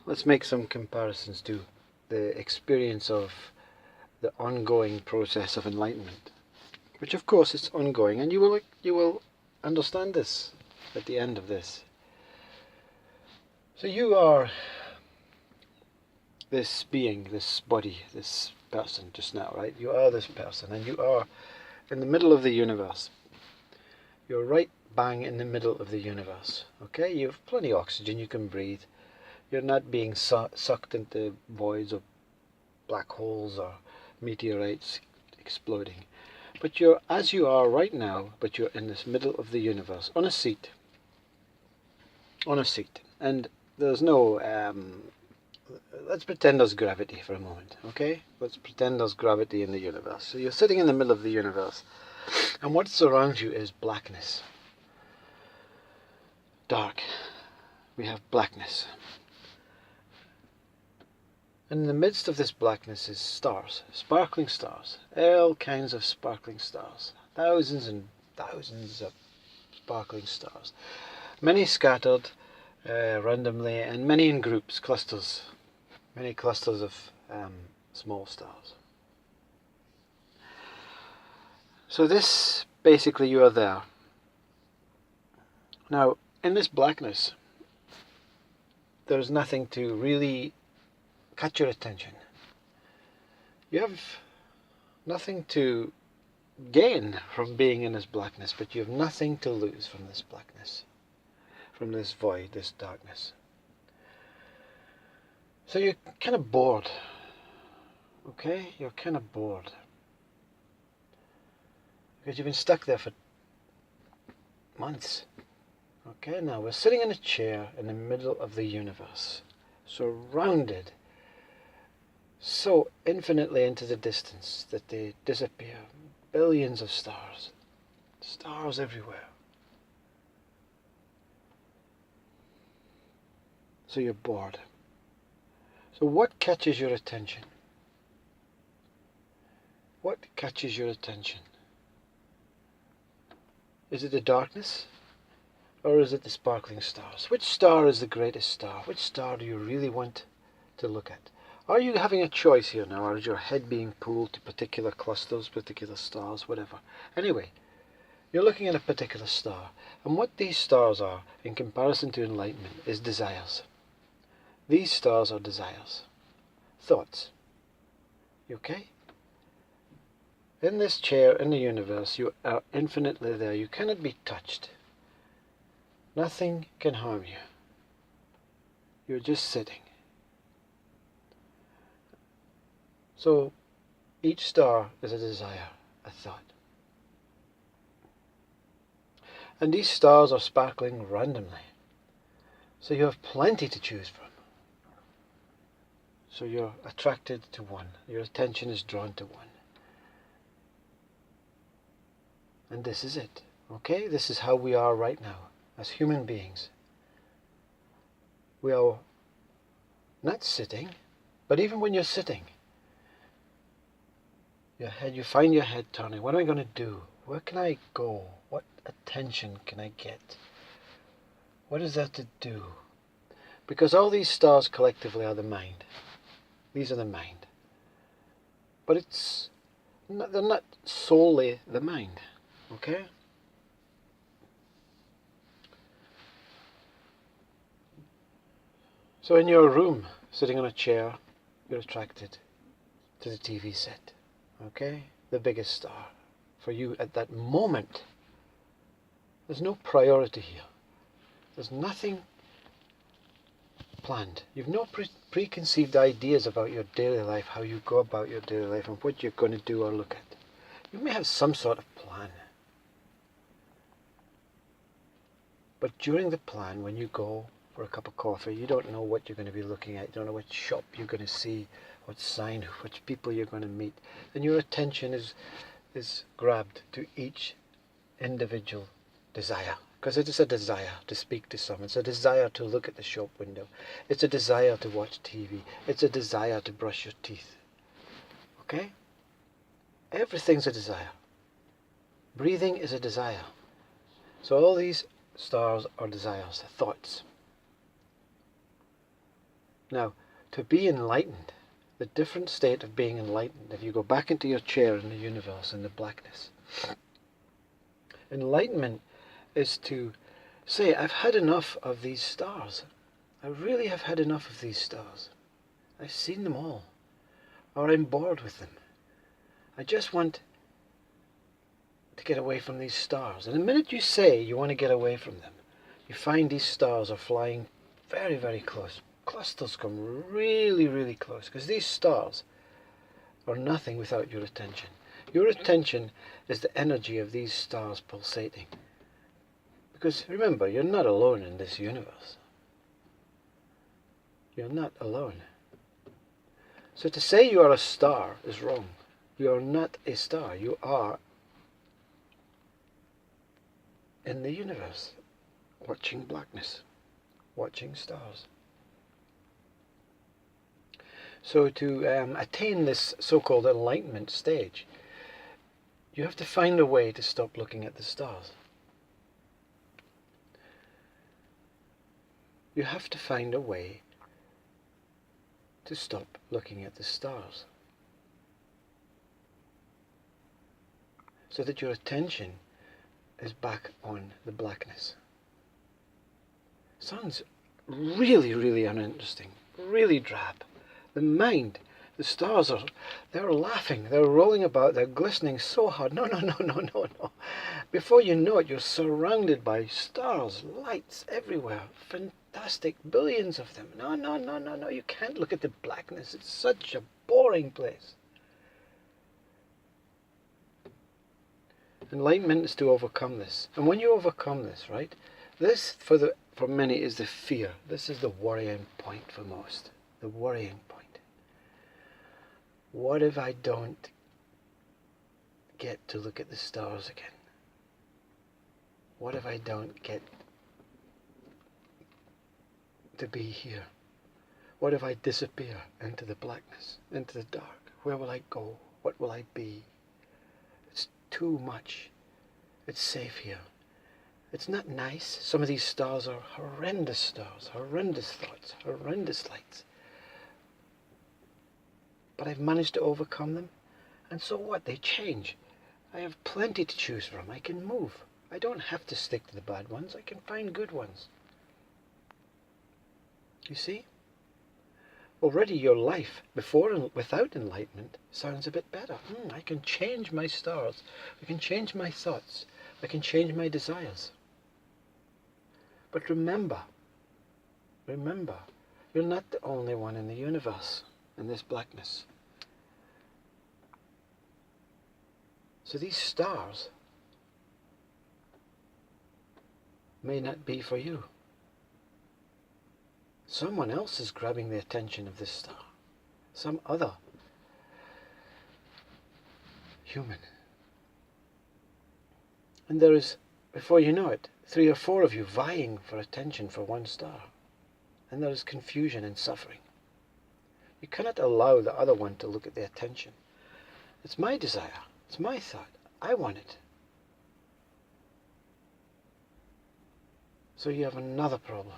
let's make some comparisons to the experience of the ongoing process of enlightenment, which of course is ongoing, and you will understand this at the end of this. So you are this being, this body, this person just now, right? You are this person, and you are in the middle of the universe. You're right bang in the middle of the universe, okay? You have plenty of oxygen, you can breathe. You're not being sucked into voids of black holes or meteorites exploding. But you're as you are right now, but you're in this middle of the universe, on a seat. On a seat. And there's no, let's pretend there's gravity for a moment, okay? Let's pretend there's gravity in the universe. So you're sitting in the middle of the universe, and what surrounds you is blackness. Dark. We have blackness. And in the midst of this blackness is stars, sparkling stars, all kinds of sparkling stars, thousands and thousands of sparkling stars, many scattered randomly, and many in groups, clusters, many clusters of small stars. So this, basically, you are there. Now, in this blackness, there's nothing to really catch your attention. You have nothing to gain from being in this blackness, but you have nothing to lose from this blackness, from this void, this darkness. So you're kind of bored, okay? You're kind of bored, because you've been stuck there for months. Okay, now we're sitting in a chair in the middle of the universe, surrounded so infinitely into the distance that they disappear. Billions of stars. Stars everywhere. So you're bored. So what catches your attention? What catches your attention? Is it the darkness? Or is it the sparkling stars? Which star is the greatest star? Which star do you really want to look at? Are you having a choice here now, or is your head being pulled to particular clusters, particular stars, whatever? Anyway, you're looking at a particular star, and what these stars are, in comparison to enlightenment, is desires. These stars are desires. Thoughts. You okay? In this chair, in the universe, you are infinitely there. You cannot be touched. Nothing can harm you. You're just sitting. So each star is a desire, a thought. And these stars are sparkling randomly. So you have plenty to choose from. So you're attracted to one. Your attention is drawn to one. And this is it. Okay? This is how we are right now as human beings. We are not sitting, but even when you're sitting, you find your head turning. What am I going to do? Where can I go? What attention can I get? What is there to do? Because all these stars collectively are the mind. These are the mind. But they're not solely the mind. Okay? So in your room, sitting on a chair, you're attracted to the TV set. Okay? The biggest star for you at that moment. There's no priority here. There's nothing planned. You've no preconceived ideas about your daily life, how you go about your daily life, and what you're going to do or look at. You may have some sort of plan. But during the plan, when you go for a cup of coffee, you don't know what you're going to be looking at. You don't know what shop you're going to see, what sign, which people you're going to meet. And your attention is grabbed to each individual desire. Because it is a desire to speak to someone. It's a desire to look at the shop window. It's a desire to watch TV. It's a desire to brush your teeth. Okay? Everything's a desire. Breathing is a desire. So all these stars are desires, thoughts. Now, to be enlightened, the different state of being enlightened, if you go back into your chair in the universe, in the blackness, enlightenment is to say, I've had enough of these stars. I really have had enough of these stars. I've seen them all, or I'm bored with them. I just want to get away from these stars. And the minute you say you want to get away from them, you find these stars are flying very, very close. Clusters come really, really close, because these stars are nothing without your attention. Your attention is the energy of these stars pulsating. Because remember, you're not alone in this universe. You're not alone. So to say you are a star is wrong. You are not a star. You are in the universe, watching blackness, watching stars. So to attain this so-called enlightenment stage, you have to find a way to stop looking at the stars. You have to find a way to stop looking at the stars, so that your attention is back on the blackness. Sounds really, really uninteresting, really drab. The mind, the stars they're laughing, they're rolling about, they're glistening so hard. No, no, no, no, no, no. Before you know it, you're surrounded by stars, lights everywhere, fantastic, billions of them. No, no, no, no, no, you can't look at the blackness. It's such a boring place. Enlightenment is to overcome this. And when you overcome this, right, this for many is the fear. This is the worrying point for most. The worrying point. What if I don't get to look at the stars again? What if I don't get to be here? What if I disappear into the blackness, into the dark? Where will I go? What will I be? It's too much. It's safe here. It's not nice. Some of these stars are horrendous stars, horrendous thoughts, horrendous lights. But I've managed to overcome them. And so what? They change. I have plenty to choose from. I can move. I don't have to stick to the bad ones. I can find good ones. You see? Already your life, before and without enlightenment, sounds a bit better. I can change my stars. I can change my thoughts. I can change my desires. But remember, you're not the only one in the universe, in this blackness. So these stars may not be for you. Someone else is grabbing the attention of this star. Some other human. And there is, before you know it, 3 or 4 of you vying for attention for one star. And there is confusion and suffering. You cannot allow the other one to look at the attention. It's my desire. It's my thought. I want it. So you have another problem.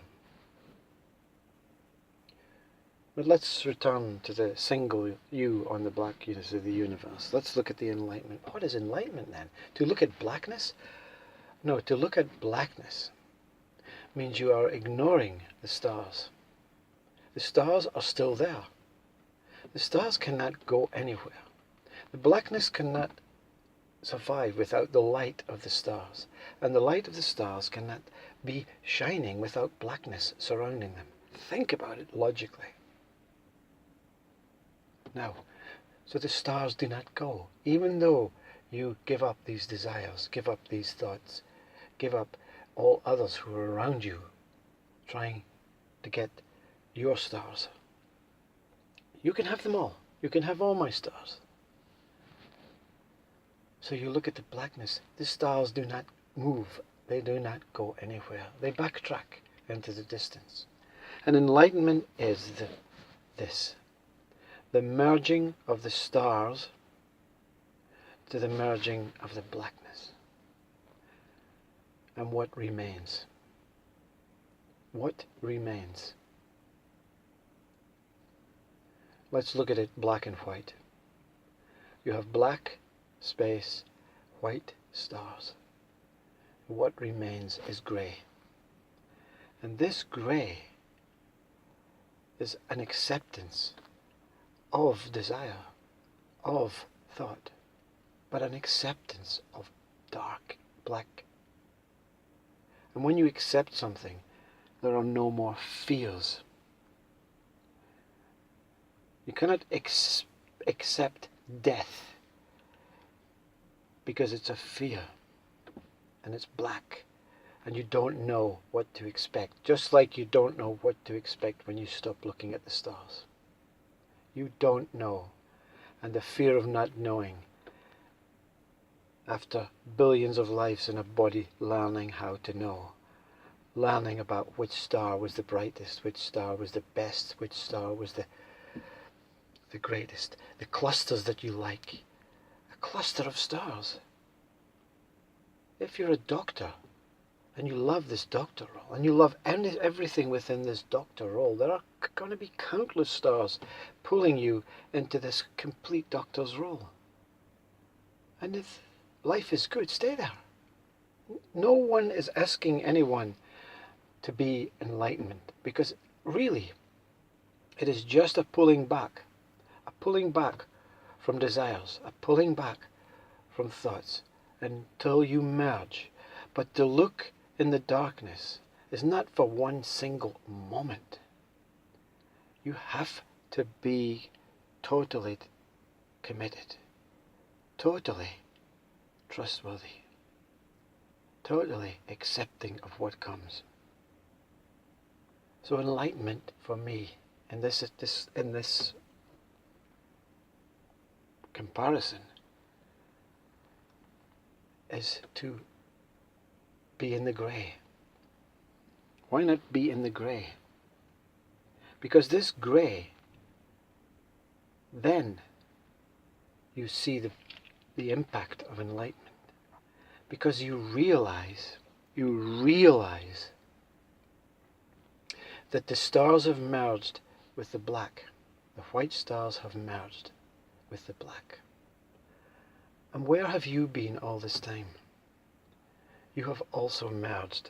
But let's return to the single you on the blackness of the universe. Let's look at the enlightenment. What is enlightenment then? To look at blackness? No, to look at blackness means you are ignoring the stars. The stars are still there. The stars cannot go anywhere. The blackness cannot survive without the light of the stars. And the light of the stars cannot be shining without blackness surrounding them. Think about it logically. Now, so the stars do not go. Even though you give up these desires, give up these thoughts, give up all others who are around you, trying to get your stars. You can have them all. You can have all my stars. So you look at the blackness. The stars do not move. They do not go anywhere. They backtrack into the distance. And enlightenment is this. The merging of the stars to the merging of the blackness. And what remains? What remains? Let's look at it black and white. You have black space, white stars. What remains is grey. And this grey is an acceptance of desire, of thought, but an acceptance of dark, black. And when you accept something, there are no more fears. You cannot accept death because it's a fear and it's black and you don't know what to expect. Just like you don't know what to expect when you stop looking at the stars. You don't know. And the fear of not knowing, after billions of lives in a body learning how to know, learning about which star was the brightest, which star was the best, which star was the greatest, the clusters that you like, a cluster of stars. If you're a doctor and you love this doctor role and you love everything within this doctor role, there are going to be countless stars pulling you into this complete doctor's role. And if life is good, stay there. No one is asking anyone to be enlightenment, because really it is just a pulling back from desires, a pulling back from thoughts until you merge. But to look in the darkness is not for one single moment. You have to be totally committed, totally trustworthy, totally accepting of what comes. So enlightenment for me in this comparison is to be in the grey. Why not be in the grey? Because this grey, then you see the impact of enlightenment. Because you realize that the stars have merged with the black. The white stars have merged with the black. And where have you been all this time? You have also merged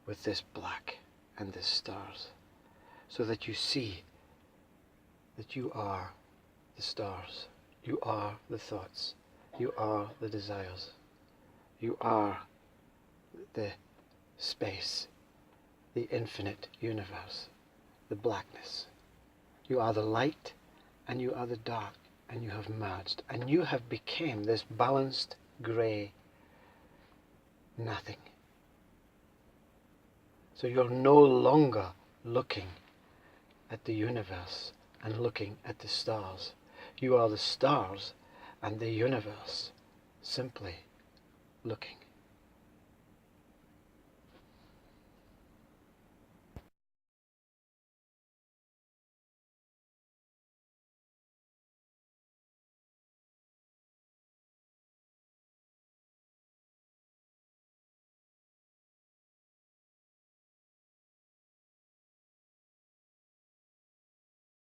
with this black and this stars, so that you see that you are the stars, you are the thoughts, you are the desires, you are the space, the infinite universe, the blackness. You are the light and you are the dark, and you have merged, and you have become this balanced grey nothing. So you're no longer looking at the universe and looking at the stars. You are the stars and the universe simply looking.